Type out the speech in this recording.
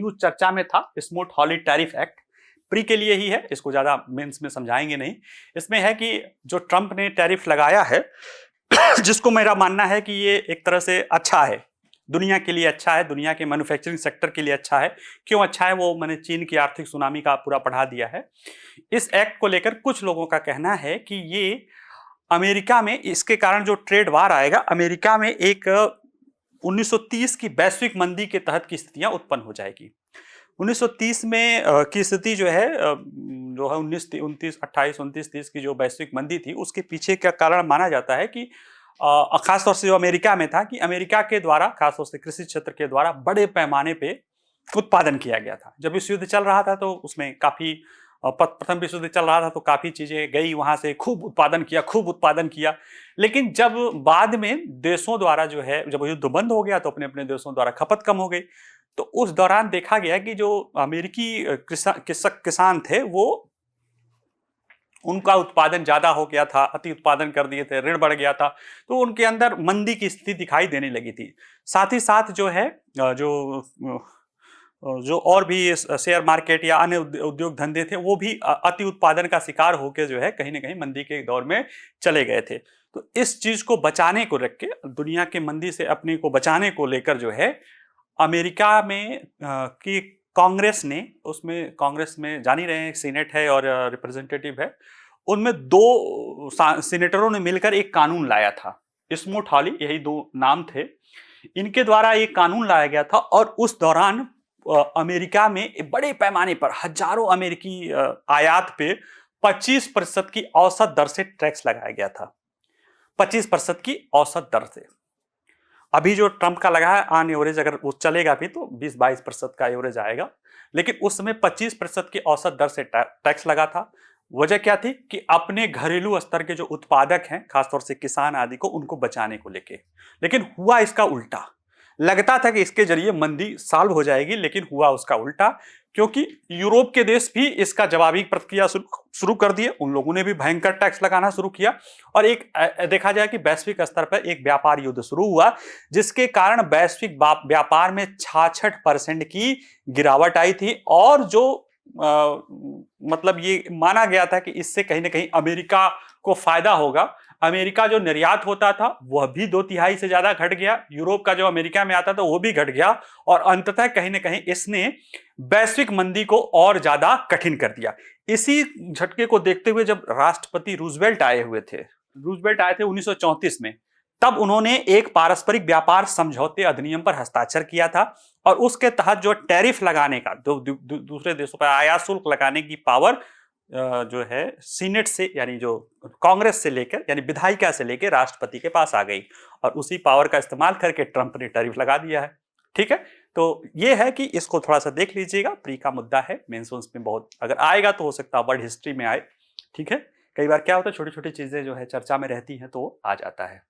News चर्चा में था स्मूथ हॉली टैरिफ एक्ट। प्री के लिए ही है, इसको ज्यादा मेंस में समझाएंगे नहीं। इसमें है कि जो ट्रंप ने टैरिफ लगाया है जिसको मेरा मानना है कि ये एक तरह से अच्छा है, दुनिया के लिए अच्छा है, दुनिया के मैन्युफैक्चरिंग सेक्टर के लिए अच्छा है। क्यों अच्छा है वो मैंने चीन की आर्थिक सुनामी का पूरा पढ़ा दिया है। इस एक्ट को लेकर कुछ लोगों का कहना है कि ये अमेरिका में इसके कारण जो ट्रेड वार आएगा, अमेरिका में एक 1930 की वैश्विक मंदी के तहत की स्थितियां उत्पन्न हो जाएगी। 1930 में की स्थिति जो है 1929 की जो वैश्विक मंदी थी, उसके पीछे का कारण माना जाता है कि खासतौर से जो अमेरिका में था कि अमेरिका के द्वारा, खासतौर से कृषि क्षेत्र के द्वारा बड़े पैमाने पे उत्पादन किया गया था। जब विश्व युद्ध चल रहा था तो उसमें काफी प्रथम विश्व युद्ध चल रहा था तो काफी चीजें गई वहां से, खूब उत्पादन किया। लेकिन जब बाद में देशों द्वारा जो है, जब युद्ध बंद हो गया तो अपने अपने देशों द्वारा खपत कम हो गई। तो उस दौरान देखा गया कि जो अमेरिकी किसान थे वो, उनका उत्पादन ज्यादा हो गया था, अति उत्पादन कर दिए थे, ऋण बढ़ गया था, तो उनके अंदर मंदी की स्थिति दिखाई देने लगी थी। साथ ही साथ जो है जो और भी शेयर मार्केट या अन्य उद्योग धंधे थे वो भी अति उत्पादन का शिकार होकर जो है कहीं ना कहीं मंदी के दौर में चले गए थे। तो इस चीज को बचाने को रख के, दुनिया के मंदी से अपने को बचाने को लेकर जो है अमेरिका में की कांग्रेस ने, उसमें कांग्रेस में जान ही रहे हैं सीनेट है और रिप्रेजेंटेटिव है, उनमें दो सीनेटरों ने मिलकर एक कानून लाया था, स्मूथ हॉली, यही दो नाम थे। इनके द्वारा एक कानून लाया गया था और उस दौरान अमेरिका में बड़े पैमाने पर हजारों अमेरिकी आयात पे 25% की औसत दर से टैक्स लगाया गया था। 25% की औसत दर से। अभी जो ट्रंप का लगा है ऑन एवरेज, अगर वो चलेगा भी तो 20-22% का एवरेज आएगा, लेकिन उस समय 25% की औसत दर से टैक्स लगा था। वजह क्या थी कि अपने घरेलू स्तर के जो उत्पादक हैं, खासतौर से किसान आदि को, उनको बचाने को लेके। लेकिन हुआ इसका उल्टा। लगता था कि इसके जरिए मंदी सॉल्व हो जाएगी, लेकिन हुआ उसका उल्टा, क्योंकि यूरोप के देश भी इसका जवाबी प्रतिक्रिया शुरू कर दिए। उन लोगों ने भी भयंकर टैक्स लगाना शुरू किया और एक देखा जाए कि वैश्विक स्तर पर एक व्यापार युद्ध शुरू हुआ, जिसके कारण वैश्विक व्यापार में 66% की गिरावट आई थी। और जो मतलब ये माना गया था कि इससे कहीं ना कहीं अमेरिका को फायदा होगा। अमेरिका जो निर्यात होता था वह भी 2/3 से ज्यादा घट गया, यूरोप का जो अमेरिका में आता था वो भी घट गया, और अंततः कहीं ना कहीं इसने वैश्विक मंदी को और ज्यादा कठिन कर दिया। इसी झटके को देखते हुए जब राष्ट्रपति रूजवेल्ट आए 1934 में, तब उन्होंने एक पारस्परिक व्यापार समझौते अधिनियम पर हस्ताक्षर किया था और उसके तहत जो टैरिफ लगाने का, दूसरे देशों पर आयात शुल्क लगाने की पावर जो है सीनेट से, यानी जो कांग्रेस से लेकर, यानी विधायिका से लेकर राष्ट्रपति के पास आ गई, और उसी पावर का इस्तेमाल करके ट्रंप ने टैरिफ लगा दिया है। ठीक है, तो ये है कि इसको थोड़ा सा देख लीजिएगा। प्री का मुद्दा है, मेंस में बहुत अगर आएगा तो हो सकता है वर्ल्ड हिस्ट्री में आए। ठीक है, कई बार क्या होता है छोटी छोटी चीजें जो है चर्चा में रहती हैं तो आ जाता है।